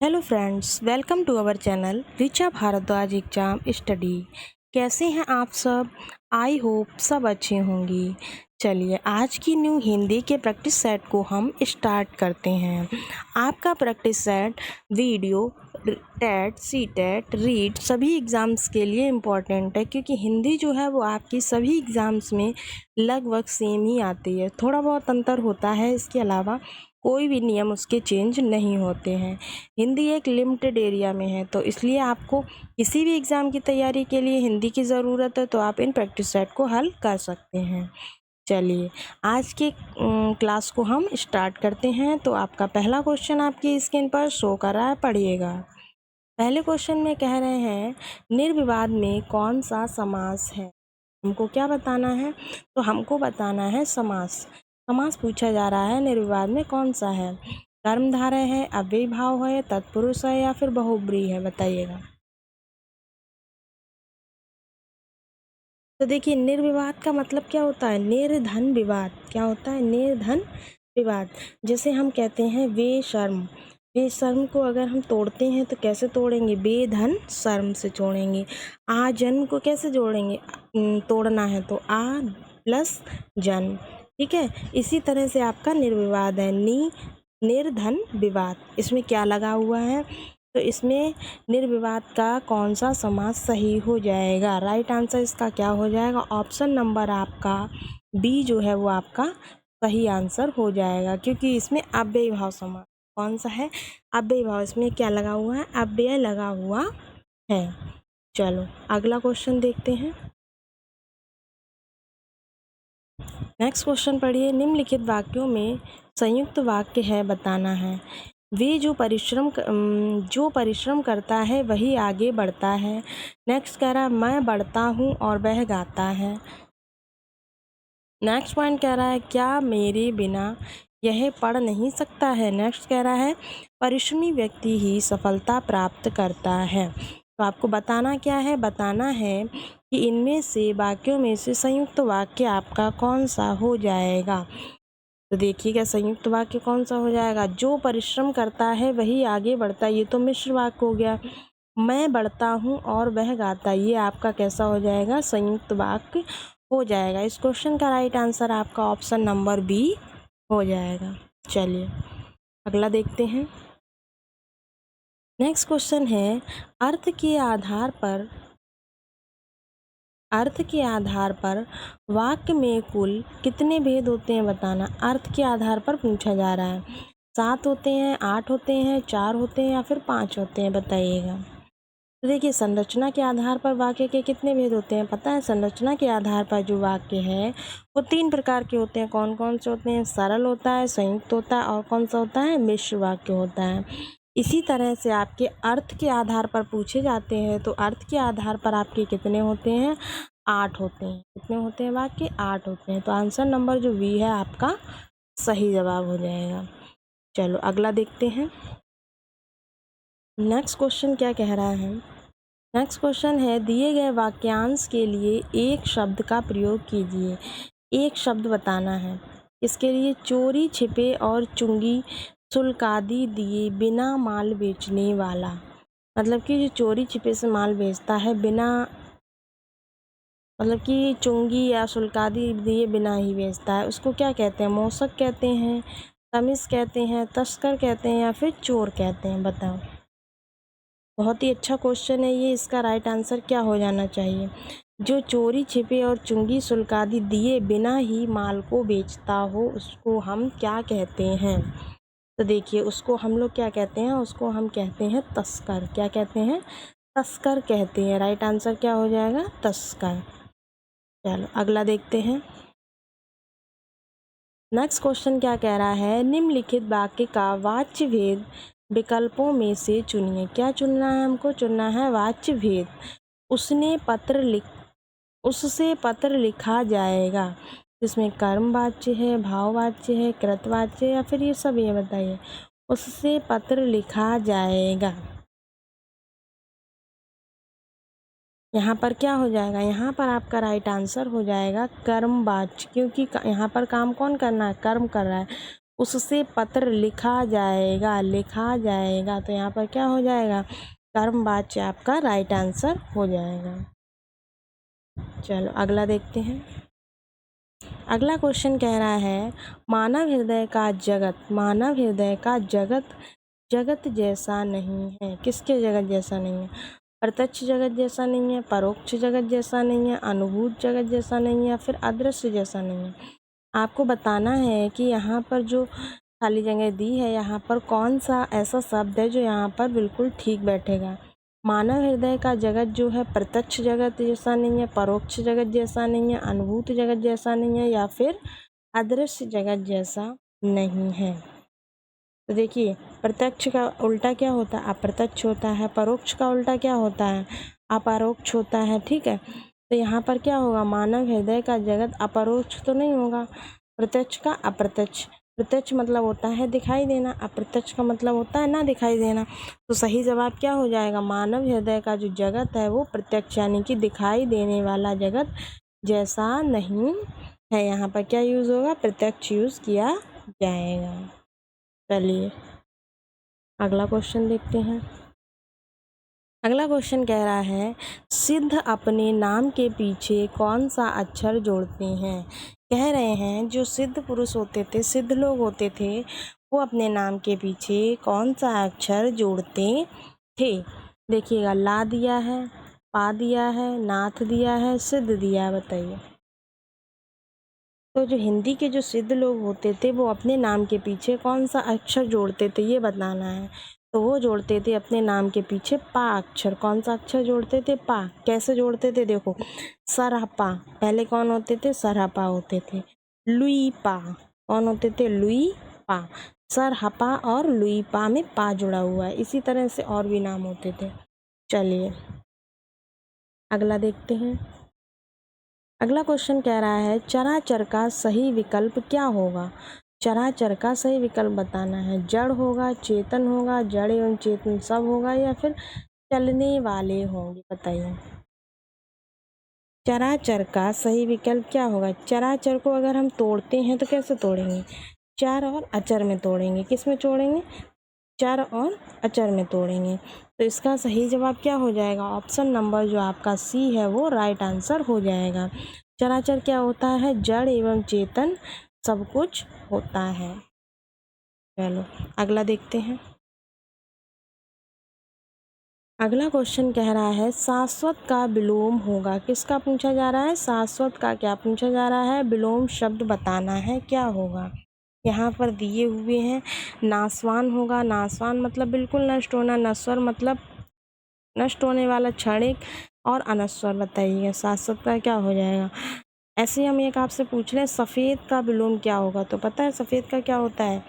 Hello friends, welcome to our channel Richa Bhardwaj exam study. कैसे हैं आप सब? आई होप सब अच्छे होंगे। चलिए आज की न्यू हिंदी के प्रैक्टिस सेट को हम स्टार्ट करते हैं। आपका practice set video, TET, C TET, REET सभी एग्ज़ाम्स के लिए इम्पॉर्टेंट है, क्योंकि हिंदी जो है वो आपकी सभी एग्ज़ाम्स में लगभग सेम ही आती है। थोड़ा बहुत अंतर होता है, इसके अलावा कोई भी नियम उसके चेंज नहीं होते हैं। हिंदी एक लिमिटेड एरिया में है, तो इसलिए आपको किसी भी एग्ज़ाम की तैयारी के लिए हिंदी की ज़रूरत है, तो आप इन प्रैक्टिस सेट को हल कर सकते हैं। चलिए आज के क्लास को हम स्टार्ट करते हैं। तो आपका पहला क्वेश्चन आपकी स्क्रीन पर शो कर रहा है, पढ़िएगा। पहले क्वेश्चन में कह रहे हैं निर्विवाद में कौन सा समास है। हमको क्या बताना है? तो हमको बताना है समास। समास पूछा जा रहा है, निर्विवाद में कौन सा है? कर्मधारय है, अव्ययी भाव है, तत्पुरुष है या फिर बहुब्रीहि है? बताइएगा। तो देखिए, निर्विवाद का मतलब क्या होता है? निर्धन विवाद। क्या होता है? निर्धन विवाद। जैसे हम कहते हैं बेशर्म, बेशर्म को अगर हम तोड़ते हैं तो कैसे तोड़ेंगे? बेधन शर्म से जोड़ेंगे। आजन्म को कैसे जोड़ेंगे? तोड़ना है तो आ प्लस जन्म। ठीक है, इसी तरह से आपका निर्विवाद है, निर्धन विवाद। इसमें क्या लगा हुआ है? तो इसमें निर्विवाद का कौन सा समास सही हो जाएगा? राइट आंसर इसका क्या हो जाएगा? ऑप्शन नंबर आपका बी जो है वो आपका सही आंसर हो जाएगा, क्योंकि इसमें अव्ययी भाव समास कौन सा है? अव्ययी भाव। इसमें क्या लगा हुआ है? अव्यय लगा हुआ है। चलो अगला क्वेश्चन देखते हैं। नेक्स्ट क्वेश्चन पढ़िए। निम्नलिखित वाक्यों में संयुक्त वाक्य है, बताना है। वे जो परिश्रम करता है वही आगे बढ़ता है। नेक्स्ट कह रहा है मैं बढ़ता हूँ और वह गाता है। नेक्स्ट पॉइंट कह रहा है क्या मेरे बिना यह पढ़ नहीं सकता है। नेक्स्ट कह रहा है परिश्रमी व्यक्ति ही सफलता प्राप्त करता है। तो आपको बताना क्या है? बताना है कि इनमें से वाक्यों में से संयुक्त वाक्य आपका कौन सा हो जाएगा। तो देखिएगा संयुक्त वाक्य कौन सा हो जाएगा? जो परिश्रम करता है वही आगे बढ़ता है, ये तो मिश्र वाक्य हो गया। मैं बढ़ता हूँ और वह गाता, ये आपका कैसा हो जाएगा? संयुक्त वाक्य हो जाएगा। इस क्वेश्चन का राइट आंसर आपका ऑप्शन नंबर बी हो जाएगा। चलिए अगला देखते हैं। नेक्स्ट क्वेश्चन है अर्थ के आधार पर वाक्य में कुल कितने भेद होते हैं? बताना। अर्थ के आधार पर पूछा जा रहा है। 7 होते हैं, 8 होते हैं, 4 होते हैं या फिर 5 होते हैं? बताइएगा। तो देखिए संरचना के आधार पर वाक्य के कितने भेद होते हैं? पता है, संरचना के आधार पर जो वाक्य है वो 3 प्रकार के होते हैं। कौन कौन से होते हैं? सरल होता है, संयुक्त होता है और कौन सा होता है? मिश्र वाक्य होता है। इसी तरह से आपके अर्थ के आधार पर पूछे जाते हैं, तो अर्थ के आधार पर आपके कितने होते हैं? 8 होते हैं। कितने होते हैं वाक्य? 8 होते हैं। तो आंसर नंबर जो बी है आपका सही जवाब हो जाएगा। चलो अगला देखते हैं। नेक्स्ट क्वेश्चन क्या कह रहा है? नेक्स्ट क्वेश्चन है दिए गए वाक्यांश के लिए एक शब्द का प्रयोग कीजिए। एक शब्द बताना है। इसके लिए चोरी छिपे और चुंगी शुल्क आदि दिए बिना माल बेचने वाला। मतलब कि जो चोरी छिपे से माल बेचता है बिना, मतलब कि चुंगी या शुल्क आदि दिए बिना ही बेचता है, उसको क्या कहते हैं? मौसक कहते हैं, तमिस कहते हैं, तस्कर कहते हैं या फिर चोर कहते हैं? बताओ। बहुत ही अच्छा क्वेश्चन है ये। इसका राइट आंसर क्या हो जाना चाहिए? जो चोरी छिपे और चुंगी शुल्क आदि दिए बिना ही माल को बेचता हो उसको हम क्या कहते हैं? तो देखिए उसको हम लोग क्या कहते हैं? उसको हम कहते हैं तस्कर। क्या कहते हैं? तस्कर कहते हैं। राइट आंसर क्या हो जाएगा? तस्कर। चलो अगला देखते हैं। नेक्स्ट क्वेश्चन क्या कह रहा है? निम्नलिखित वाक्य का वाच्य भेद विकल्पों में से चुनिए। क्या चुनना है हमको? चुनना है वाच्य भेद। उससे पत्र लिखा जाएगा। इसमें कर्मवाच्य है, भाववाच्य है, कृतवाच्य है या फिर ये सब? ये बताइए। उससे पत्र लिखा जाएगा, यहाँ पर क्या हो जाएगा? यहाँ पर आपका राइट आंसर हो जाएगा कर्मवाच्य, क्योंकि यहाँ पर काम कौन करना है? कर्म कर रहा है। उससे पत्र लिखा जाएगा, लिखा जाएगा। तो यहाँ पर क्या हो जाएगा, कर्मवाच्य आपका राइट आंसर हो जाएगा। चलो अगला देखते हैं। अगला क्वेश्चन कह रहा है मानव हृदय का जगत, मानव हृदय का जगत जगत जैसा नहीं है। किसके जगत जैसा नहीं है? प्रत्यक्ष जगत जैसा नहीं है, परोक्ष जगत जैसा नहीं है, अनुभूत जगत जैसा नहीं है, फिर अदृश्य जैसा नहीं है। आपको बताना है कि यहाँ पर जो खाली जगह दी है, यहाँ पर कौन सा ऐसा शब्द है जो यहाँ पर बिल्कुल ठीक बैठेगा। मानव हृदय का जगत जो है प्रत्यक्ष जगत जैसा नहीं है, परोक्ष जगत जैसा नहीं है, अनुभूत जगत जैसा नहीं है, या फिर अदृश्य जगत जैसा नहीं है। तो देखिए, प्रत्यक्ष का उल्टा क्या होता है? अप्रत्यक्ष होता है। परोक्ष का उल्टा क्या होता है? अपरोक्ष होता है। ठीक है, तो यहाँ पर क्या होगा, मानव हृदय का जगत अपरोक्ष तो नहीं होगा, प्रत्यक्ष का अप्रत्यक्ष। प्रत्यक्ष मतलब होता है दिखाई देना, अप्रत्यक्ष का मतलब होता है ना दिखाई देना। तो सही जवाब क्या हो जाएगा, मानव हृदय का जो जगत है वो प्रत्यक्ष यानी कि दिखाई देने वाला जगत जैसा नहीं है। यहाँ पर क्या यूज़ होगा, प्रत्यक्ष यूज़ किया जाएगा। चलिए अगला क्वेश्चन देखते हैं। अगला क्वेश्चन कह रहा है सिद्ध अपने नाम के पीछे कौन सा अक्षर जोड़ते हैं। कह रहे हैं जो सिद्ध पुरुष होते थे, सिद्ध लोग होते थे, वो अपने नाम के पीछे कौन सा अक्षर जोड़ते थे। देखिएगा, ला दिया है, पा दिया है, नाथ दिया है, सिद्ध दिया है। बताइए। तो जो हिंदी के जो सिद्ध लोग होते थे वो अपने नाम के पीछे कौन सा अक्षर जोड़ते थे, ये बताना है। तो वो जोड़ते थे अपने नाम के पीछे पा अक्षर। कौन सा अक्षर जोड़ते थे? पा। कैसे जोड़ते थे? देखो, सरहपा पहले कौन होते थे? सरहपा होते थे। लुई पा कौन होते थे? लुई पा। सरहपा और लुई पा में पा जुड़ा हुआ है। इसी तरह से और भी नाम होते थे। चलिए अगला देखते हैं। अगला क्वेश्चन कह रहा है चराचर का सही विकल्प क्या होगा। चराचर का सही विकल्प बताना है। जड़ होगा, चेतन होगा, जड़ एवं चेतन सब होगा, या फिर चलने वाले होंगे। बताइए चराचर का सही विकल्प क्या होगा। चराचर को अगर हम तोड़ते हैं तो कैसे तोड़ेंगे? चर और अचर में तोड़ेंगे। किस में तोड़ेंगे? चर और अचर में तोड़ेंगे। तो इसका सही जवाब क्या हो जाएगा? ऑप्शन नंबर जो आपका सी है वो राइट आंसर हो जाएगा। चराचर क्या होता है? जड़ एवं चेतन सब कुछ होता है। चलो अगला देखते हैं। अगला क्वेश्चन कह रहा है शाश्वत का विलोम होगा। किसका पूछा जा रहा है? शाश्वत का क्या पूछा जा रहा है? विलोम शब्द बताना है, क्या होगा। यहाँ पर दिए हुए हैं नासवान होगा। नासवान मतलब बिल्कुल नष्ट होना, नश्वर मतलब नष्ट होने वाला, क्षणिक, और अनश्वर। बताइए शाश्वत का क्या हो जाएगा। ऐसे हम एक आपसे पूछ रहे हैं सफ़ेद का विलोम क्या होगा। तो पता है सफ़ेद का क्या होता है?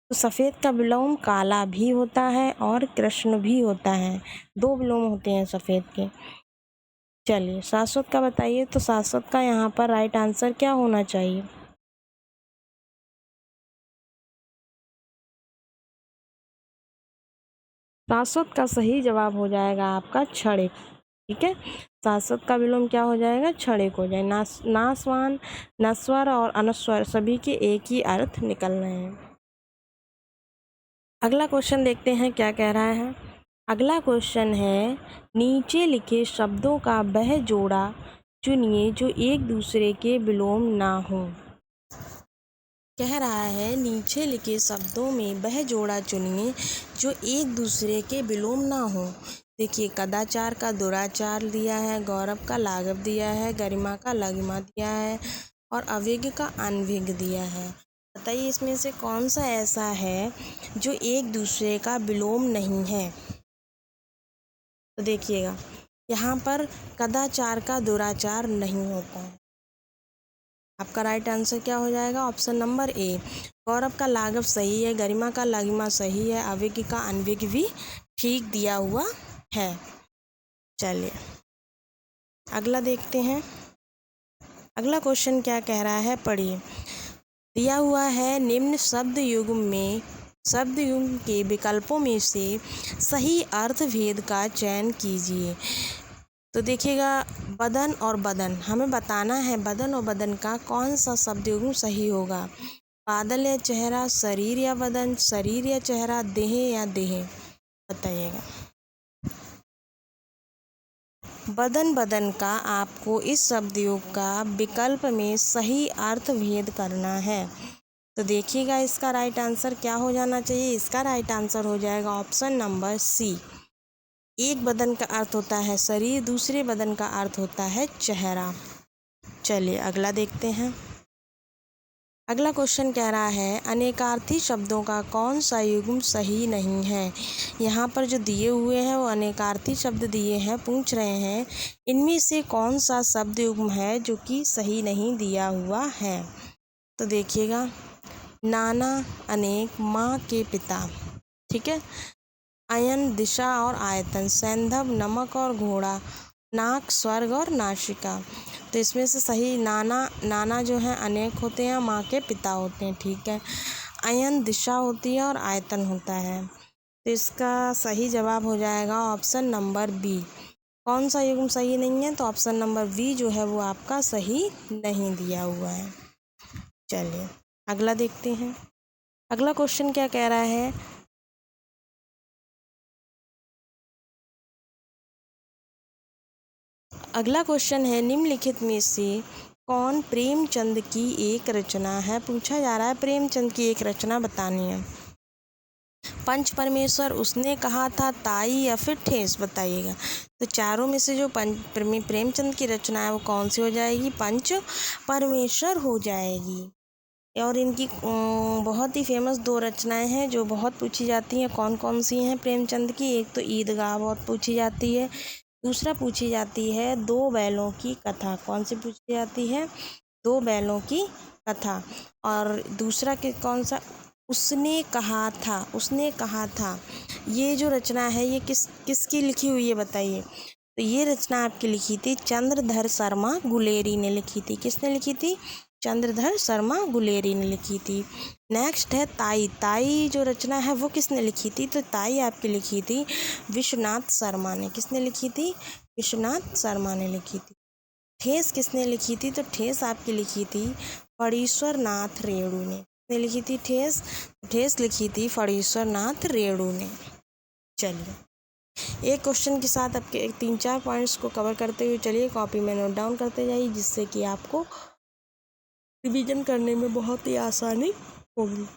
तो सफ़ेद का विलोम काला भी होता है और कृष्ण भी होता है। दो विलोम होते हैं सफ़ेद के। चलिए शाश्वत का बताइए। तो शाश्वत का यहाँ पर राइट आंसर क्या होना चाहिए? शाश्वत का सही जवाब हो जाएगा आपका क्षणिक। ठीक है, शाश्वत का विलोम क्या हो जाएगा? क्षणिक हो जाए। नासवान, नश्वर और अनश्वर सभी के एक ही अर्थ निकल रहे हैं। अगला क्वेश्चन देखते हैं क्या कह रहा है। अगला क्वेश्चन है नीचे लिखे शब्दों का वह जोड़ा चुनिए जो एक दूसरे के विलोम ना हो। कह रहा है नीचे लिखे शब्दों में वह जोड़ा चुनिए जो एक दूसरे के विलोम ना हो। देखिए कदाचार का दुराचार दिया है, गौरव का लाघव दिया है, गरिमा का लघिमा दिया है, और अविज्ञ का अनभिज्ञ दिया है। बताइए इसमें से कौन सा ऐसा है जो एक दूसरे का विलोम नहीं है। तो देखिएगा यहाँ पर कदाचार का दुराचार नहीं होता है। आपका राइट आंसर क्या हो जाएगा? Option number A. गौरव का लाघव सही है, गरिमा का लघिमा सही है, अविज्ञ का अनभिज्ञ भी ठीक दिया हुआ है। चलिए अगला देखते हैं। अगला क्वेश्चन क्या कह रहा है, पढ़िए। दिया हुआ है निम्न शब्द युग्म के विकल्पों में से सही अर्थ भेद का चयन कीजिए। तो देखिएगा बदन और बदन, हमें बताना है बदन और बदन का कौन सा शब्द युग्म सही होगा। बादल या चेहरा, शरीर या बदन, शरीर या चेहरा, देह या देह, बताइएगा। बदन बदन का आपको इस शब्द योग का विकल्प में सही अर्थ भेद करना है। तो देखिएगा इसका राइट आंसर क्या हो जाना चाहिए। इसका राइट आंसर हो जाएगा ऑप्शन नंबर सी। एक बदन का अर्थ होता है शरीर, दूसरे बदन का अर्थ होता है चेहरा। चलिए अगला देखते हैं। अगला क्वेश्चन कह रहा है अनेकार्थी शब्दों का कौन सा युग्म सही नहीं है। यहाँ पर जो दिए हुए हैं वो अनेकार्थी शब्द दिए हैं, पूछ रहे हैं इनमें से कौन सा शब्द युग्म है जो कि सही नहीं दिया हुआ है। तो देखिएगा, नाना, अनेक, माँ के पिता, ठीक है, अयन, दिशा और आयतन, सैंधव, नमक और घोड़ा, नाक, स्वर्ग और नासिका। तो इसमें से सही नाना जो है अनेक होते हैं, माँ के पिता होते हैं, ठीक है, अयन दिशा होती है और आयतन होता है। तो इसका सही जवाब हो जाएगा ऑप्शन नंबर बी। कौन सा युग्म सही नहीं है, तो ऑप्शन नंबर बी जो है वो आपका सही नहीं दिया हुआ है। चलिए अगला देखते हैं। अगला क्वेश्चन क्या कह रहा है, अगला क्वेश्चन है निम्नलिखित में से कौन प्रेमचंद की एक रचना है। पूछा जा रहा है प्रेमचंद की एक रचना बतानी है। पंच परमेश्वर, उसने कहा था, ताई या फिर ठेस, बताइएगा। तो चारों में से जो प्रेमचंद की रचना है वो कौन सी हो जाएगी, पंच परमेश्वर हो जाएगी। और इनकी बहुत ही फेमस दो रचनाएं हैं जो बहुत पूछी जाती हैं। कौन कौन सी हैं प्रेमचंद की, एक तो ईदगाह बहुत पूछी जाती है, दूसरा पूछी जाती है दो बैलों की कथा। कौन सी पूछी जाती है, दो बैलों की कथा। और दूसरा कौन सा, उसने कहा था, उसने कहा था। ये जो रचना है ये किसकी लिखी हुई है बताइए। तो ये रचना आपकी लिखी थी चंद्रधर शर्मा गुलेरी ने लिखी थी। किसने लिखी थी, चंद्रधर शर्मा गुलेरी ने लिखी थी। नेक्स्ट है ताई। ताई जो रचना है वो किसने लिखी थी, तो ताई आपकी लिखी थी विश्वनाथ शर्मा ने। किसने लिखी थी, विश्वनाथ शर्मा ने लिखी थी। ठेस किसने लिखी थी, तो ठेस आपकी लिखी थी फणीश्वर नाथ रेणु ने। किसने लिखी थी ठेस, ठेस लिखी थी फणीश्वर नाथ रेणु ने। चलिए एक क्वेश्चन के साथ आपके 3-4 पॉइंट्स को कवर करते हुए चलिए कॉपी में नोट डाउन करते जाइए, जिससे कि आपको रिवीजन करने में बहुत ही आसानी होगी।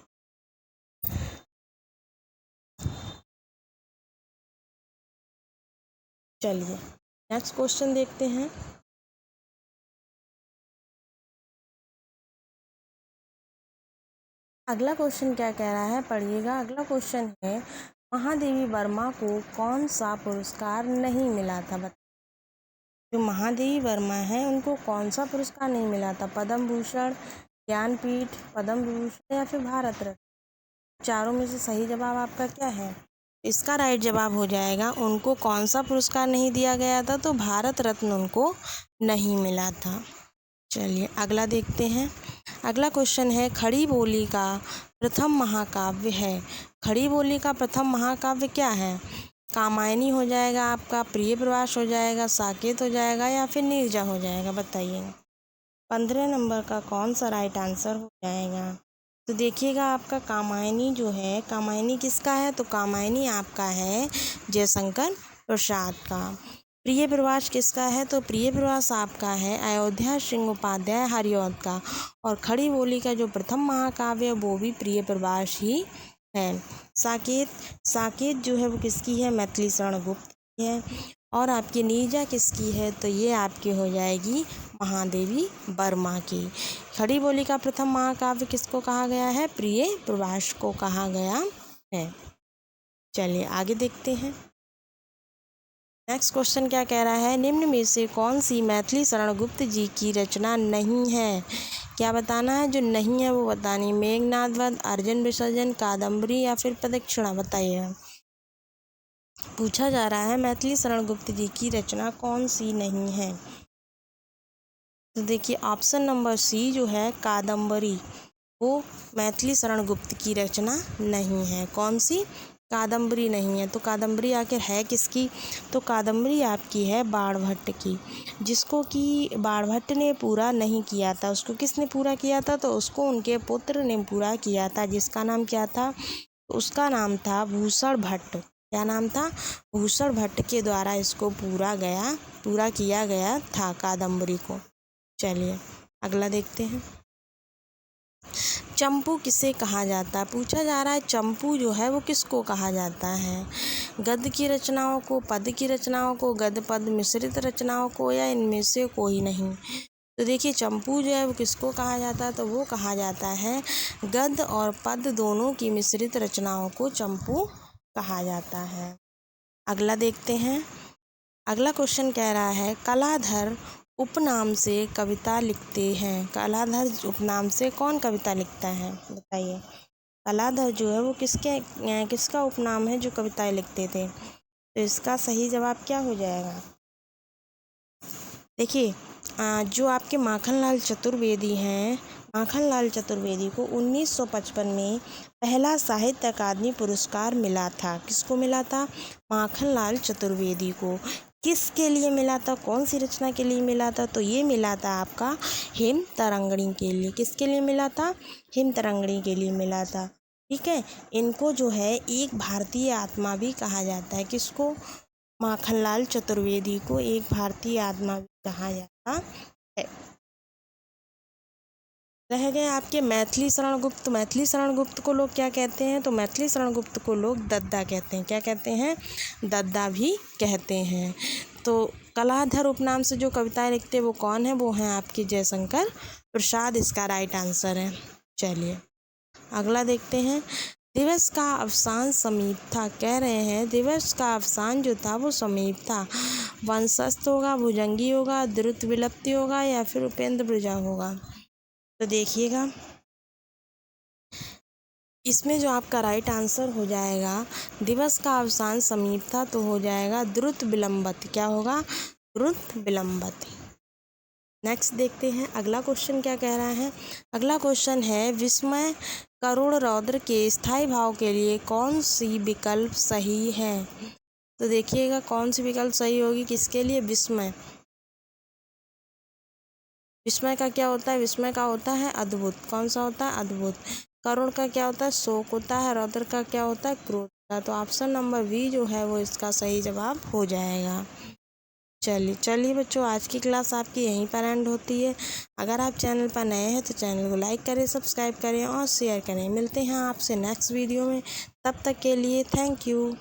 चलिए नेक्स्ट क्वेश्चन देखते हैं। अगला क्वेश्चन क्या कह रहा है, पढ़िएगा। अगला क्वेश्चन है महादेवी वर्मा को कौन सा पुरस्कार नहीं मिला था। जो महादेवी वर्मा है उनको कौन सा पुरस्कार नहीं मिला था, पद्म भूषण, ज्ञानपीठ, पद्म विभूषण या फिर भारत रत्न। चारों में से सही जवाब आपका क्या है, इसका राइट जवाब हो जाएगा उनको कौन सा पुरस्कार नहीं दिया गया था, तो भारत रत्न उनको नहीं मिला था। चलिए अगला देखते हैं। अगला क्वेश्चन है खड़ी बोली का प्रथम महाकाव्य है। खड़ी बोली का प्रथम महाकाव्य क्या है, कामायनी हो जाएगा आपका, प्रिय प्रवास हो जाएगा, साकेत हो जाएगा या फिर नीरजा हो जाएगा, बताइएगा। 15 नंबर का कौन सा राइट आंसर हो जाएगा। तो देखिएगा आपका कामायनी जो है, कामायनी किसका है, तो कामायनी आपका है जयशंकर प्रसाद का। प्रिय प्रवास किसका है, तो प्रिय प्रवास आपका है अयोध्या सिंह उपाध्याय हरिऔध का। और खड़ी बोली का जो प्रथम महाकाव्य वो भी प्रिय प्रवास ही है। साकेत जो है वो किसकी है, मैथिली शरण गुप्त की है। और आपकी नीरजा किसकी है, तो ये आपकी हो जाएगी महादेवी वर्मा की। खड़ी बोली का प्रथम महाकाव्य किसको कहा गया है, प्रिय प्रवास को कहा गया है। चलिए आगे देखते हैं। नेक्स्ट क्वेश्चन क्या कह रहा है, निम्न में से कौन सी मैथिली शरण गुप्त जी की रचना नहीं है। क्या बताना है, जो नहीं है वो बतानी। मेघनाद वध, अर्जुन विसर्जन, कादम्बरी या फिर प्रदक्षिणा, बताइए। पूछा जा रहा है मैथिली शरण गुप्त जी की रचना कौन सी नहीं है। तो देखिए ऑप्शन नंबर सी जो है कादम्बरी, वो मैथिली शरण गुप्त की रचना नहीं है। कौन सी, कादम्बरी नहीं है। तो कादम्बरी आखिर है किसकी? तो कादम्बरी आपकी है बाणभट्ट की, जिसको कि बाणभट्ट ने पूरा नहीं किया था। उसको किसने पूरा किया था? तो उसको उनके पुत्र ने पूरा किया था, जिसका नाम क्या था? उसका नाम था भूषण भट्ट। क्या नाम था? भूषण भट्ट के द्वारा इसको पूरा किया गया था कादम्बरी को। चलिए अगला देखते हैं। चंपू किसे कहा जाता है? पूछा जा रहा है चंपू जो है वो किसको कहा जाता है? गद्य की रचनाओं को, पद्य की रचनाओं को, गद्य पद्य मिश्रित रचनाओं को, या इनमें से कोई नहीं? तो देखिए चंपू जो है वो किसको कहा जाता है? तो वो कहा जाता है गद्य और पद्य दोनों की मिश्रित रचनाओं को चंपू कहा जाता है। अगला देखते हैं। अगला क्वेश्चन कह रहा है कलाधर उपनाम से कविता लिखते हैं। कलाधर उपनाम से कौन कविता लिखता है? बताइए। कलाधर जो है वो किसका उपनाम है जो कविताएं लिखते थे? तो इसका सही जवाब क्या हो जाएगा? देखिए जो आपके माखनलाल चतुर्वेदी हैं, माखनलाल चतुर्वेदी को 1955 में पहला साहित्य अकादमी पुरस्कार मिला था। किसको मिला था? माखनलाल चतुर्वेदी को। किसके लिए मिला था? कौन सी रचना के लिए मिला था? तो ये मिला था आपका हेम तरंगिणी के लिए। किसके लिए मिला था? हेम तरंगिणी के लिए मिला था। ठीक है, इनको जो है एक भारतीय आत्मा भी कहा जाता है। किसको? माखनलाल चतुर्वेदी को एक भारतीय आत्मा भी कहा जाता है। रह गए आपके मैथिली शरण गुप्त। मैथिली शरण गुप्त को लोग क्या कहते हैं? तो मैथिली शरण गुप्त को लोग दद्दा कहते हैं। क्या कहते हैं? दद्दा भी कहते हैं। तो कलाधर उपनाम से जो कविताएं लिखते हैं वो कौन है? वो हैं आपके जयशंकर प्रसाद। इसका राइट आंसर है। चलिए अगला देखते हैं। दिवस का अवसान समीप था। कह रहे हैं दिवस का अवसान जो था वो समीप था। वंशस्थ होगा, भुजंगी होगा, द्रुत विलुप्ति होगा, या फिर उपेंद्र प्रजा होगा? तो देखिएगा इसमें जो आपका राइट आंसर हो जाएगा दिवस का अवसान समीप था, तो हो जाएगा द्रुत विलंबत। क्या होगा? द्रुत विलंबत। नेक्स्ट देखते हैं अगला क्वेश्चन क्या कह रहा है। अगला क्वेश्चन है विस्मय करुण रौद्र के स्थायी भाव के लिए कौन सी विकल्प सही है? तो देखिएगा कौन सी विकल्प सही होगी किसके लिए? विस्मय। विस्मय का क्या होता है? विस्मय का होता है अद्भुत। कौन सा होता है? अद्भुत। करुण का क्या होता है? शोक होता है। रौद्र का क्या होता है? क्रोध होता है। तो ऑप्शन नंबर बी जो है वो इसका सही जवाब हो जाएगा। चलिए बच्चों, आज की क्लास आपकी यहीं पर एंड होती है। अगर आप चैनल पर नए हैं तो चैनल को लाइक करें, सब्सक्राइब करें और शेयर करें। मिलते हैं आपसे नेक्स्ट वीडियो में। तब तक के लिए थैंक यू।